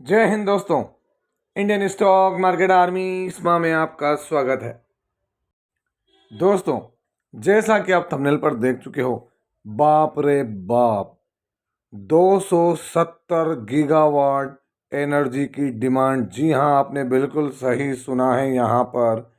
जय हिंद दोस्तों। Indian stock market army स्मा में आपका स्वागत है। दोस्तों, जैसा कि आप थंबनेल पर देख चुके हो, बाप रे बाप, 270 गीगावाट एनर्जी की डिमांड। जी हाँ, आपने बिल्कुल सही सुना है। यहाँ पर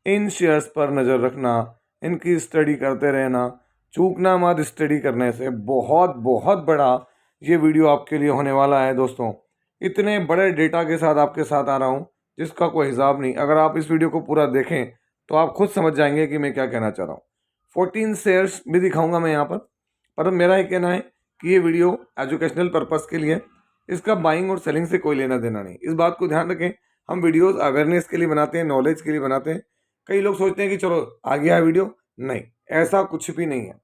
इन शेयर्स पर नज़र रखना, इनकी स्टडी करते रहना, चूकना मत। स्टडी करने से बहुत बहुत बड़ा ये वीडियो आपके लिए होने वाला है। दोस्तों, इतने बड़े डेटा के साथ आपके साथ आ रहा हूँ जिसका कोई हिसाब नहीं। अगर आप इस वीडियो को पूरा देखें तो आप खुद समझ जाएंगे कि मैं क्या कहना चाह रहा हूँ। 14 शेयर्स भी दिखाऊंगा मैं यहाँ पर मेरा ये कहना है कि ये वीडियो एजुकेशनल पर्पज़ के लिए, इसका बाइंग और सेलिंग से कोई लेना देना नहीं। इस बात को ध्यान रखें। हम वीडियोस अवेयरनेस के लिए बनाते हैं, नॉलेज के लिए बनाते हैं। कई लोग सोचते हैं कि चलो आ गया है वीडियो, नहीं, ऐसा कुछ भी नहीं है।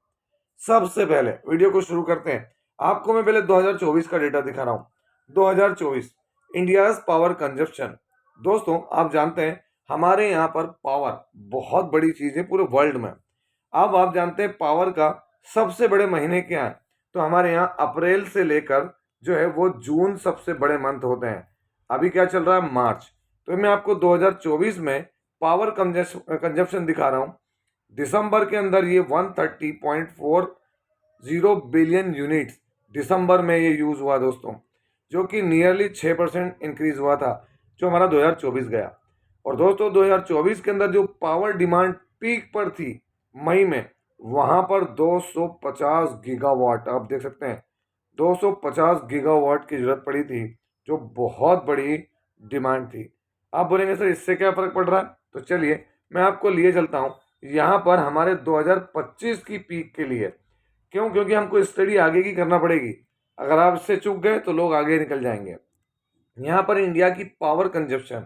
सबसे पहले वीडियो को शुरू करते हैं। आपको मैं पहले 2024 का डेटा दिखा रहा हूँ। 2024 इंडियाज पावर कंजप्शन। दोस्तों, आप जानते हैं हमारे यहाँ पर पावर बहुत बड़ी चीज़ है पूरे वर्ल्ड में। अब आप जानते हैं पावर का सबसे बड़े महीने क्या है, तो हमारे यहाँ अप्रैल से लेकर जो है वो जून सबसे बड़े मंथ होते हैं। अभी क्या चल रहा है, मार्च। तो मैं आपको 2024 में पावर कंजप्शन दिखा रहा हूँ। दिसंबर के अंदर ये 130.40 बिलियन यूनिट्स दिसंबर में ये यूज़ हुआ दोस्तों, जो कि नियरली 6% इंक्रीज हुआ था जो हमारा 2024 गया। और दोस्तों, 2024 के अंदर जो पावर डिमांड पीक पर थी मई में, वहाँ पर 250 गीगावाट, आप देख सकते हैं 250 गीगावाट की जरूरत पड़ी थी, जो बहुत बड़ी डिमांड थी। आप बोलेंगे सर इससे क्या फ़र्क पड़ रहा है, तो चलिए मैं आपको लिए चलता हूँ यहाँ पर हमारे 2025 की पीक के लिए। क्यों? क्योंकि हमको स्टडी आगे की करना पड़ेगी। अगर आप इससे चूक गए तो लोग आगे निकल जाएंगे। यहाँ पर इंडिया की पावर कंजप्शन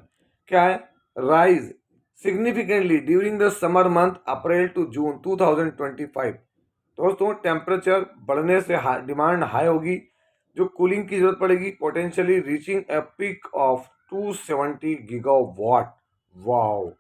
क्या है, rise significantly during the summer month April to June 2025। दोस्तों, टेम्परेचर बढ़ने से डिमांड हाई होगी, जो कूलिंग की जरूरत पड़ेगी, potentially reaching a peak of 270 gigawatt. Wow,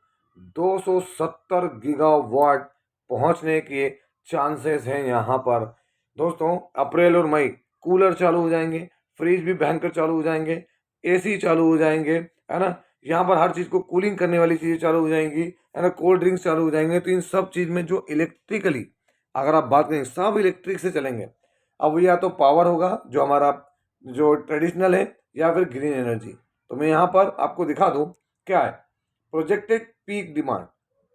270 gigawatt पहुंचने के चांसेस हैं यहाँ पर। दोस्तों, अप्रैल और मई कूलर चालू हो जाएंगे, फ्रिज भी भयंकर चालू हो जाएंगे, एसी चालू हो जाएंगे, है ना। यहाँ पर हर चीज़ को कूलिंग करने वाली चीज़ें चालू हो जाएंगी, है ना। कोल्ड ड्रिंक्स चालू हो जाएंगे। तो इन सब चीज़ में जो इलेक्ट्रिकली अगर आप बात करें, सब इलेक्ट्रिक से चलेंगे। अब या तो पावर होगा जो हमारा जो ट्रेडिशनल है, या फिर ग्रीन एनर्जी। तो मैं यहाँ पर आपको दिखा दूँ क्या है प्रोजेक्टेड पीक डिमांड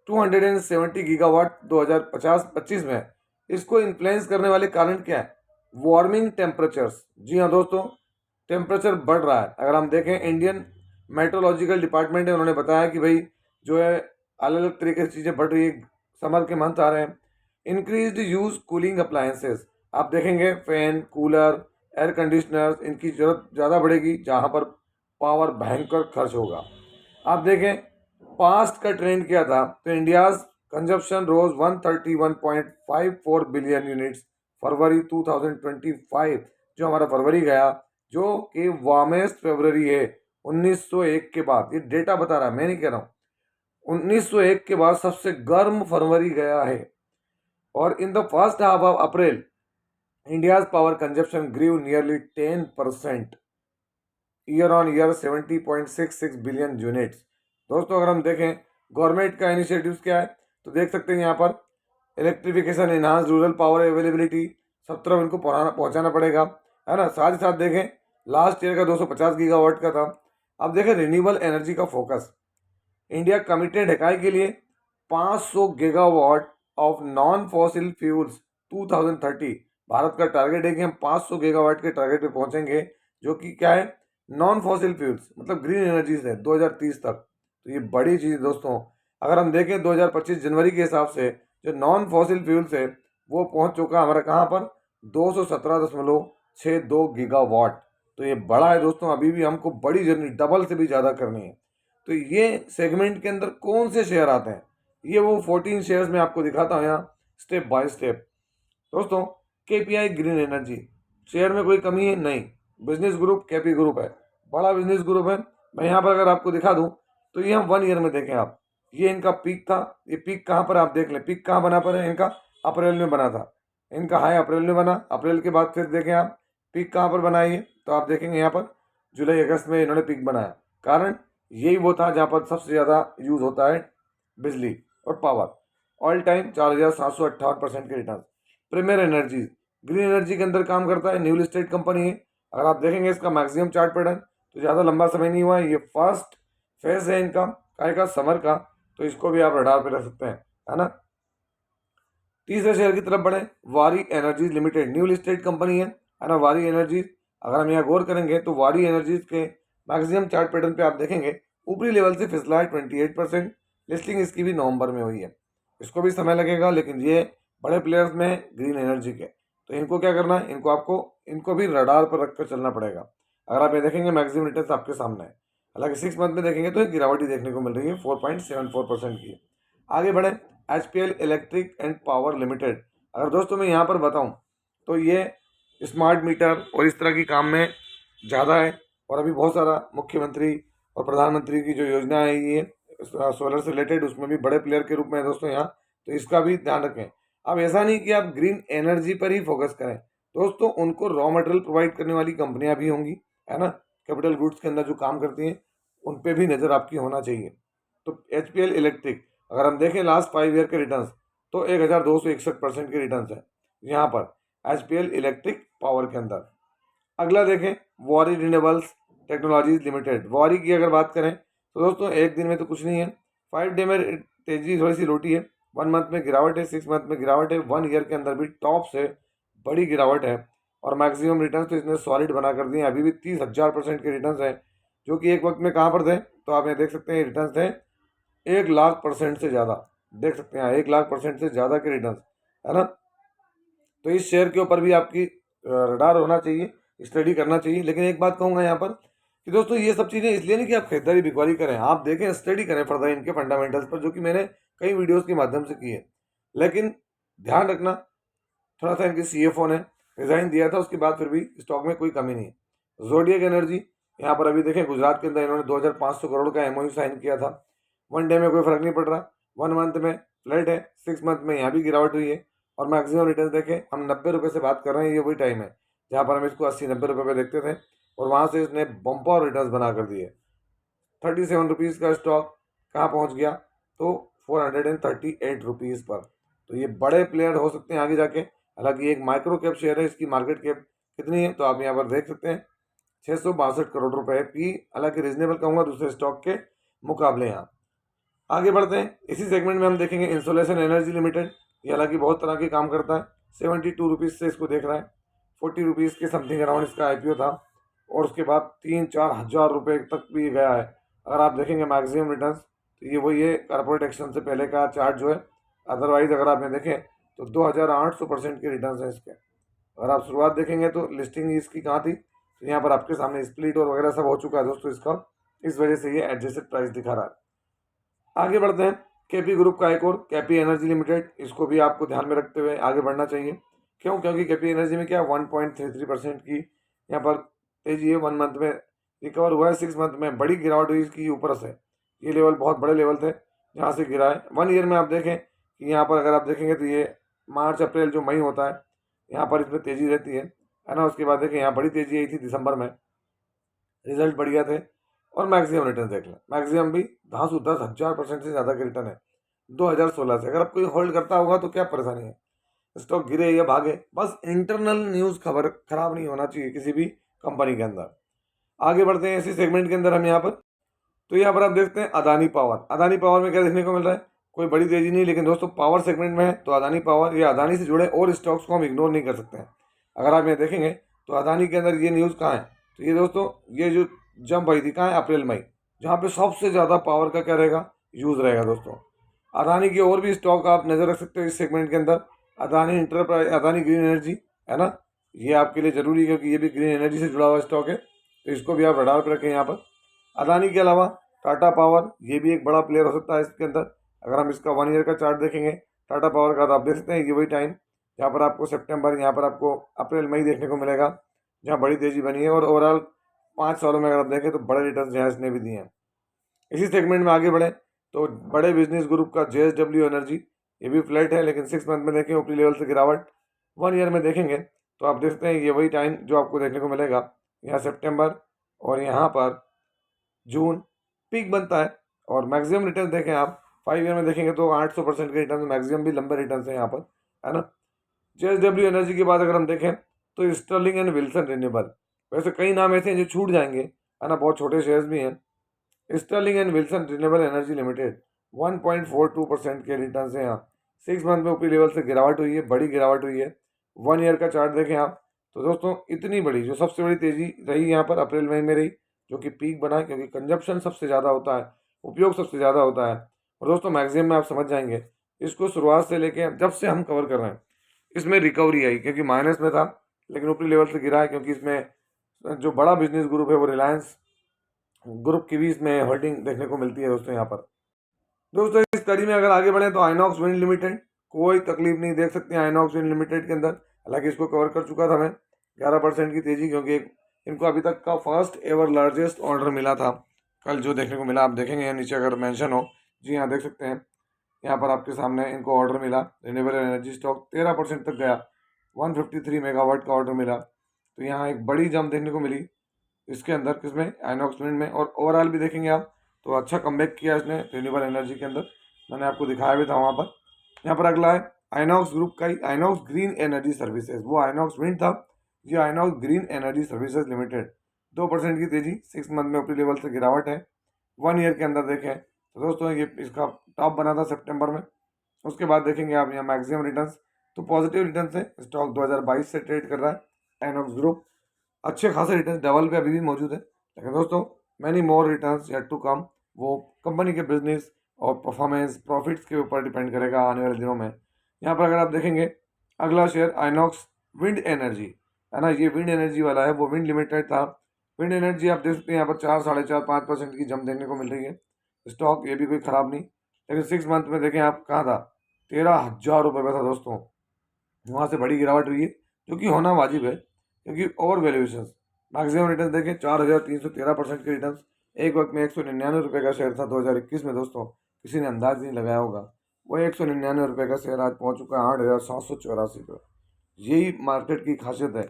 270 गीगावाट 2050-25 में। इसको इन्फ्लुएंस करने वाले कारण क्या है, वार्मिंग टेम्परेचर्स। जी हाँ दोस्तों, टेम्परेचर बढ़ रहा है। अगर हम देखें, इंडियन मेट्रोलॉजिकल डिपार्टमेंट है, उन्होंने बताया कि भाई जो है अलग अलग तरीके से चीज़ें बढ़ रही है। समर के मंथ आ रहे हैं। इंक्रीज्ड यूज कूलिंग अप्लायंसेस, आप देखेंगे फैन, कूलर, एयर कंडीशनर्स, इनकी ज़रूरत ज़्यादा बढ़ेगी, जहाँ पर पावर भयंकर खर्च होगा। आप देखें पास्ट का ट्रेंड क्या था, तो इंडियाज कंजप्शन रोज 131.54 बिलियन यूनिट्स फरवरी 2025, जो हमारा फरवरी गया, जो कि वार्मेस्ट फरवरी है 1901 के बाद। ये डेटा बता रहा है, मैं नहीं कह रहा हूँ। 1901 के बाद सबसे गर्म फरवरी गया है। और in the first half of April India's power consumption grew nearly 10% year on year 70.66 billion units. दोस्तों, अगर हम देखें गवर्नमेंट का इनिशिएटिव्स क्या है, तो देख सकते हैं यहाँ पर electrification, enhance rural power availability, सब तरफ इनको पहुँचाना पड़ेगा, है ना। साथ ही साथ देखें लास्ट ईयर का 250 गीगावाट का था। अब देखें रिन्यूएबल एनर्जी का फोकस, इंडिया कमिटेड है काय के लिए 500 gigawatt of non fossil fuels 2030। Bharat का टारगेट है कि हम 500 गीगावाट के टारगेट पे पहुंचेंगे, जो कि क्या है, नॉन फॉसिल फ्यूल्स मतलब ग्रीन एनर्जीज है 2030 तक। तो ये बड़ी चीज़ दोस्तों। अगर हम देखें 2025 जनवरी के हिसाब से जो नॉन फॉसिल फ्यूल्स है वो पहुंच चुका हमारा कहाँ पर 217.62 गीगावाट। तो ये बड़ा है दोस्तों। अभी भी हमको बड़ी जर्नी डबल से भी ज़्यादा करनी है। तो ये सेगमेंट के अंदर कौन से शेयर आते हैं, ये वो 14 शेयर्स मैं आपको दिखाता हूँ यहाँ स्टेप बाय स्टेप। दोस्तों, केपीआई ग्रीन एनर्जी शेयर में कोई कमी है नहीं। बिजनेस ग्रुप केपी ग्रुप है, बड़ा बिजनेस ग्रुप है। मैं यहाँ पर अगर आपको दिखा दूँ तो ये हम 1 ईयर में देखें आप, ये इनका पीक था। ये पीक कहाँ पर आप देख लें, पीक कहाँ बना पर है इनका, अप्रैल में बना था। इनका हाई अप्रैल में बना, अप्रैल के बाद फिर देखें आप पीक कहाँ पर बनाइए, तो आप देखेंगे यहाँ पर जुलाई अगस्त में इन्होंने पीक बनाया। कारण यही वो था जहाँ पर सबसे ज़्यादा यूज़ होता है बिजली और पावर। ऑल टाइम 4,758% के return. Premier energy green energy के अंदर काम करता है, न्यू लिस्टेड कंपनी है। अगर आप देखेंगे इसका मैक्सिमम चार्ट पैटर्न तो ज़्यादा लंबा समय नहीं हुआ है, ये फर्स्ट फेज है इनका काय का समर का, तो इसको भी आप रडार पे रख सकते हैं, है ना। तीसरे शेयर की तरफ बढ़े, वारी energies limited new listed company है ना। वारी एनर्जीज अगर हम यहाँ गौर करेंगे तो वारी एनर्जीज के मैक्सिमम चार्ट पैटर्न पे आप देखेंगे ऊपरी लेवल से फिसला है 28%। लिस्टिंग इसकी भी नवंबर में हुई है। इसको भी समय लगेगा, लेकिन ये बड़े प्लेयर्स में है ग्रीन एनर्जी के, तो इनको क्या करना है, इनको भी रडार पर रखकर चलना पड़ेगा। अगर आप ये देखेंगे मैक्सिमम रिटर्न आपके सामने है। हालांकि 6 मंथ में देखेंगे तो एक गिरावट ही देखने को मिल रही है 4.74% की। आगे बढ़े, HPL electric and power limited. अगर दोस्तों मैं यहाँ पर बताऊँ तो ये स्मार्ट मीटर और इस तरह की काम में ज़्यादा है, और अभी बहुत सारा मुख्यमंत्री और प्रधानमंत्री की जो योजना है ये सोलर से रिलेटेड, उसमें भी बड़े प्लेयर के रूप में है दोस्तों यहाँ, तो इसका भी ध्यान रखें। अब ऐसा नहीं कि आप ग्रीन एनर्जी पर ही फोकस करें दोस्तों, उनको रॉ मटेरियल प्रोवाइड करने वाली कंपनियां भी होंगी, है ना। कैपिटल गुड्स के अंदर जो काम करती हैं उन पे भी नज़र आपकी होना चाहिए। तो HPL इलेक्ट्रिक अगर हम देखें लास्ट 5 ईयर के रिटर्न्स तो 1,261% के रिटर्न्स हैं यहाँ पर HPL इलेक्ट्रिक पावर के अंदर। अगला देखें, वारी रिन्यूएबल्स टेक्नोलॉजीज लिमिटेड। वारी की अगर बात करें तो दोस्तों एक दिन में तो कुछ नहीं है, 5 डे में तेजी थोड़ी सी लौटी है, 1 मंथ में गिरावट है, 6 मंथ में गिरावट है, 1 ईयर के अंदर भी टॉप से बड़ी गिरावट है, और मैक्सिमम रिटर्न तो इसने सॉलिड बना कर दिए। अभी भी 30,000% के रिटर्न हैं, जो कि एक वक्त में कहाँ पर थे, तो आप ये देख सकते हैं रिटर्न थे 1,00,000% से ज़्यादा, देख सकते हैं 1,00,000% से ज़्यादा के रिटर्न, है ना। तो इस शेयर के ऊपर भी आपकी रडार होना चाहिए, स्टडी करना चाहिए। लेकिन एक बात कहूँगा यहाँ पर कि दोस्तों ये सब चीज़ें इसलिए नहीं कि आप खरीदारी बिकवारी करें, आप देखें स्टडी करें फर्दर इनके फंडामेंटल्स पर, जो कि मैंने कई वीडियोस के माध्यम से की है। लेकिन ध्यान रखना, थोड़ा सा इनके CFO ने रिजाइन दिया था, उसके बाद फिर भी स्टॉक में कोई कमी नहीं है। जोडियक एनर्जी यहाँ पर अभी देखें गुजरात के अंदर इन्होंने 2,500 करोड़ का MOU साइन किया था। 1 डे में कोई फर्क नहीं पड़ रहा, 1 मंथ में फ्लैट है, 6 मंथ में यहाँ भी गिरावट हुई है, और मैक्सिमम रिटर्न देखें हम 90 रुपये से बात कर रहे हैं, ये वही टाइम है जहाँ पर हम इसको 80-90 रुपये पे देखते थे, और वहाँ से इसने बम्पर रिटर्न बना कर दिए। 37 रुपीज़ का स्टॉक कहाँ पहुँच गया, तो 438 रुपीज़ पर। तो ये बड़े प्लेयर हो सकते हैं आगे जाके। हालांकि एक माइक्रो कैप शेयर है, इसकी मार्केट कैप कितनी है तो आप यहाँ पर देख सकते हैं 662 करोड़ रुपए की, हालांकि रिजनेबल कहूँगा दूसरे स्टॉक के मुकाबले। यहाँ आगे बढ़ते हैं, इसी सेगमेंट में हम देखेंगे इंसोलेशन एनर्जी लिमिटेड। ये हालांकि बहुत तरह के काम करता है, 72 रुपीज़ से इसको देख रहा है, 40 रुपीज़ के समथिंग अराउंड इसका IPO था, और उसके बाद 3-4 हज़ार रुपये तक भी गया है। अगर आप देखेंगे मैक्सिमम रिटर्न्स तो ये वही है कॉर्पोरेट एक्शन से पहले का चार्ट जो है। अदरवाइज अगर आप देखें तो 2,800% के रिटर्न्स हैं इसके। अगर आप शुरुआत देखेंगे तो लिस्टिंग इसकी कहाँ थी, तो यहाँ पर आपके सामने स्प्लिट और वगैरह सब हो चुका है दोस्तों इसका, इस वजह से ये एडजस्टेड प्राइस दिखा रहा है। आगे बढ़ते हैं, KP ग्रुप का एक और KP एनर्जी लिमिटेड, इसको भी आपको ध्यान में रखते हुए आगे बढ़ना चाहिए। क्यों, क्योंकि KP एनर्जी में क्या 1.33% की यहाँ पर तेजी है। 1 मंथ में रिकवर हुआ है, 6 मंथ में बड़ी गिरावट हुई इसकी ऊपर से, ये लेवल बहुत बड़े लेवल थे जहाँ से गिरा है। 1 ईयर में आप देखें कि यहाँ पर अगर आप देखेंगे तो ये मार्च अप्रैल जो मई होता है यहाँ पर इसमें तेज़ी रहती है ना। उसके बाद देखें यहाँ बड़ी तेज़ी आई थी दिसंबर में, रिजल्ट बढ़िया थे, और मैक्सिमम रिटर्न देख लें, मैक्सिमम भी 10,000% से ज़्यादा के रिटर्न है 2016 से। अगर आप कोई होल्ड करता होगा तो क्या परेशानी है, स्टॉक गिरे या भागे, बस इंटरनल न्यूज़ खबर खराब नहीं होना चाहिए किसी भी कंपनी के अंदर। आगे बढ़ते हैं इसी सेगमेंट के अंदर हम यहाँ पर, तो यहाँ पर आप देखते हैं अदानी पावर। अदानी पावर में क्या देखने को मिल रहा है, कोई बड़ी तेजी नहीं, लेकिन दोस्तों पावर सेगमेंट में है तो अदानी पावर या अदानी से जुड़े और स्टॉक्स को हम इग्नोर नहीं कर सकते हैं। अगर आप ये देखेंगे तो अदानी के अंदर ये न्यूज़ कहाँ है, तो ये दोस्तों ये जो जंप आई थी कहाँ है, अप्रैल मई, जहाँ पे सबसे ज़्यादा पावर का क्या रहेगा, यूज़ रहेगा दोस्तों। अदानी के और भी स्टॉक आप नज़र रख सकते हो इस सेगमेंट के अंदर, Adani enterprise, Adani green energy, है ना, ये आपके लिए ज़रूरी है क्योंकि ये भी ग्रीन एनर्जी से जुड़ा हुआ स्टॉक है, तो इसको भी आप रडार पर रखें यहाँ पर। अदानी के अलावा टाटा पावर, ये भी एक बड़ा प्लेयर हो सकता है इसके अंदर। अगर हम इसका 1 ईयर का चार्ट देखेंगे टाटा पावर का, तो आप देख सकते हैं ये वही टाइम जहाँ पर आपको सितंबर, यहाँ पर आपको अप्रैल मई देखने को मिलेगा जहाँ बड़ी तेज़ी बनी है, और ओवरऑल 5 सालों में अगर आप देखें तो बड़े रिटर्न यहाँ इसने भी दिए हैं। इसी सेगमेंट में आगे बढ़े तो बड़े बिजनेस ग्रुप का JSW एनर्जी, ये भी फ्लैट है, लेकिन 6 मंथ में देखें ऊपरी लेवल से गिरावट। 1 ईयर में देखेंगे तो आप देखते हैं ये वही टाइम जो आपको देखने को मिलेगा यहाँ सितंबर और यहाँ पर जून पीक बनता है। और मैक्सिमम रिटर्न देखें आप 5 ईयर में देखेंगे तो 800% के रिटर्न, मैक्सिमम भी लंबे रिटर्न है यहाँ पर, है ना। JSW एनर्जी की बात अगर हम देखें तो स्टर्लिंग एंड विल्सन रिन्यूएबल, वैसे कई नाम ऐसे हैं जो छूट जाएंगे, है ना, बहुत छोटे शेयर्स भी हैं। Sterling and Wilson renewable energy limited 1.42% के रिटर्न से यहाँ 6 मंथ में ऊपरी लेवल से गिरावट हुई है, बड़ी गिरावट हुई है। 1 ईयर का चार्ट देखें आप तो दोस्तों इतनी बड़ी, जो सबसे बड़ी तेजी रही यहाँ पर अप्रैल मई में रही, जो कि पीक बना है, क्योंकि कंजप्शन सबसे ज़्यादा होता है, उपयोग सबसे ज़्यादा होता है। और दोस्तों मैक्सिमम में आप समझ जाएंगे, इसको शुरुआत से लेके जब से हम कवर कर रहे हैं इसमें रिकवरी आई, क्योंकि माइनस में था लेकिन ऊपरी लेवल से गिरा है, क्योंकि इसमें जो बड़ा बिजनेस ग्रुप है वो रिलायंस ग्रुप की भी इसमें होल्डिंग देखने को मिलती है दोस्तों यहाँ पर। दोस्तों इस कड़ी में अगर आगे बढ़े तो आइनॉक्स विंड लिमिटेड, कोई तकलीफ नहीं देख सकते हैं आइनॉक्स विंड लिमिटेड के अंदर, हालांकि इसको कवर कर चुका था मैं 11% की तेजी, क्योंकि इनको अभी तक का फर्स्ट एवर लार्जेस्ट ऑर्डर मिला था कल, जो देखने को मिला आप देखेंगे यहाँ नीचे अगर मेंशन हो, जी हाँ देख सकते हैं यहाँ पर आपके सामने इनको ऑर्डर मिला। रिन्यूएबल एनर्जी स्टॉक 13% तक गया, 153 मेगावाट का ऑर्डर मिला, तो यहाँ एक बड़ी जंप देखने को मिली इसके अंदर, किसमें, आइनॉक्स विंड में। और ओवरऑल भी देखेंगे आप तो अच्छा कमबैक किया इसने रिन्यूएबल एनर्जी के अंदर, मैंने आपको दिखाया भी था वहाँ पर। यहाँ पर अगला है आइनॉक्स ग्रुप का ही आइनॉक्स ग्रीन एनर्जी सर्विसेज, वो आइनॉक्स विंड था, ये INOX green energy services limited 2% की तेजी, 6 मंथ में ऊपरी लेवल से गिरावट है। 1 ईयर के अंदर देखें तो दोस्तों ये इसका टॉप बना था सितंबर में, उसके बाद देखेंगे आप यहाँ मैक्सिमम रिटर्न्स तो पॉजिटिव रिटर्न्स है। स्टॉक 2022 से ट्रेड कर रहा है आइनॉक्स ग्रुप, अच्छे खासे रिटर्न डबल पे अभी भी मौजूद है, लेकिन दोस्तों many more returns yet to come, वो कंपनी के बिजनेस और परफॉर्मेंस प्रॉफिट्स के ऊपर डिपेंड करेगा आने वाले दिनों में। यहाँ पर अगर आप देखेंगे अगला शेयर आइनॉक्स विंड एनर्जी, है ना, ये विंड एनर्जी वाला है, वो विंड लिमिटेड था। विंड एनर्जी आप देख सकते हैं यहाँ पर 4, 4.5, 5% की जंप देखने को मिल रही है। स्टॉक ये भी कोई ख़राब नहीं, लेकिन 6 मंथ में देखें आप कहाँ था, 13,000 रुपये में था दोस्तों, वहाँ से बड़ी गिरावट हुई है, जो कि होना वाजिब है, क्योंकि ओवर वैल्यूएशन। मैक्सिमम रिटर्न देखें 4,313% के रिटर्न, एक वक्त में 199 रुपये का शेयर था 2021 में दोस्तों, किसी ने अंदाज नहीं लगाया होगा, वो 199 रुपये का शेयर आज पहुंच चुका है 8,784 पर। यही मार्केट की खासियत है,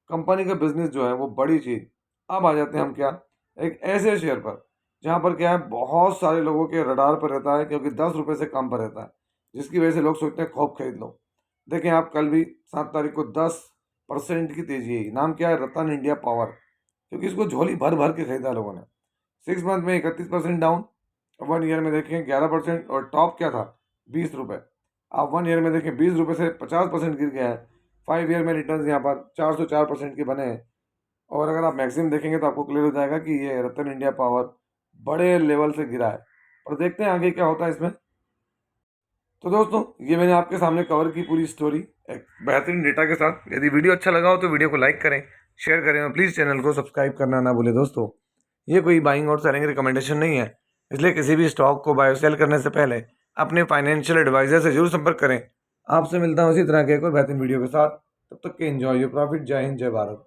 कंपनी का बिजनेस जो है वो बड़ी चीज़। अब आ जाते हैं हम क्या, एक ऐसे शेयर पर जहाँ पर क्या है, बहुत सारे लोगों के रडार पर रहता है, क्योंकि 10 रुपये से कम पर रहता है, जिसकी वजह से लोग सोचते हैं खूब खरीद लो। देखें आप कल भी 7 तारीख को 10% की तेजी है, नाम क्या है, रतन इंडिया पावर, क्योंकि इसको झोली भर भर के खरीदा लोगों ने। 6 मंथ में 31% डाउन, 1 ईयर में देखें 11%, और टॉप क्या था 20 रुपये, आप 1 ईयर में देखें 20 रुपये से 50% गिर गया है। 5 ईयर में रिटर्न यहाँ पर 404% के बने हैं। और अगर आप मैक्सिमम देखेंगे तो आपको क्लियर हो जाएगा कि ये रतन इंडिया पावर बड़े लेवल से गिरा है, और देखते हैं आगे क्या होता है इसमें। तो दोस्तों ये मैंने आपके सामने कवर की पूरी स्टोरी एक बेहतरीन डेटा के साथ। यदि वीडियो अच्छा लगा हो तो वीडियो को लाइक करें, शेयर करें, और प्लीज़ चैनल को सब्सक्राइब करना ना भूलें। दोस्तों ये कोई बाइंग और सेलिंग रिकमेंडेशन नहीं है, इसलिए किसी भी स्टॉक को बाय सेल करने से पहले अपने फाइनेंशियल एडवाइजर से जरूर संपर्क करें। आपसे मिलता हूँ इसी तरह के एक और बेहतरीन वीडियो के साथ, तब तक के एंजॉय योर प्रॉफिट। जय हिंद, जय भारत।